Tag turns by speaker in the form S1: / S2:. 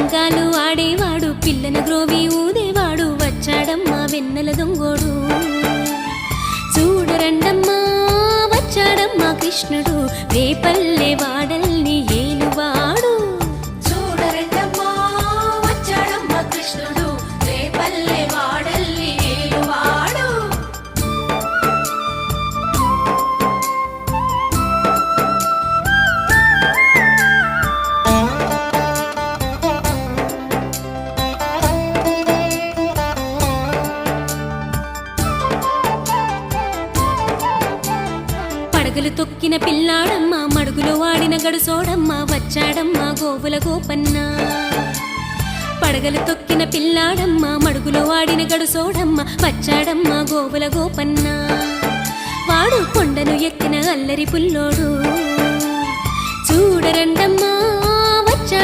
S1: చదరంగాలు ఆడేవాడు పిల్లన గ్రోవి ఊదేవాడు వచ్చాడమ్మా వెన్నెల దొంగోడు చూడరండమ్మా వచ్చాడమ్మా కృష్ణుడు రేపల్లె వాడల్ని ఏలువాడు చూడరండమ్మా వచ్చాడమ్మా కృష్ణుడు రేపల్లె వాడల్ని ఏలువాడు పడగలు తొక్కిన పిల్లాడమ్మ మడుగులో వాడిన గడుసోడమ్మ వచ్చాడమ్మా గోవుల గోపన్న పడగలు తొక్కిన పిల్లాడమ్మ మడుగులో వాడిన గడుసోడమ్మ వచ్చాడమ్మా గోవుల గోపన్న వాడు కొండను ఎక్కిన అల్లరి పుల్లోడు చూడరండమ్మా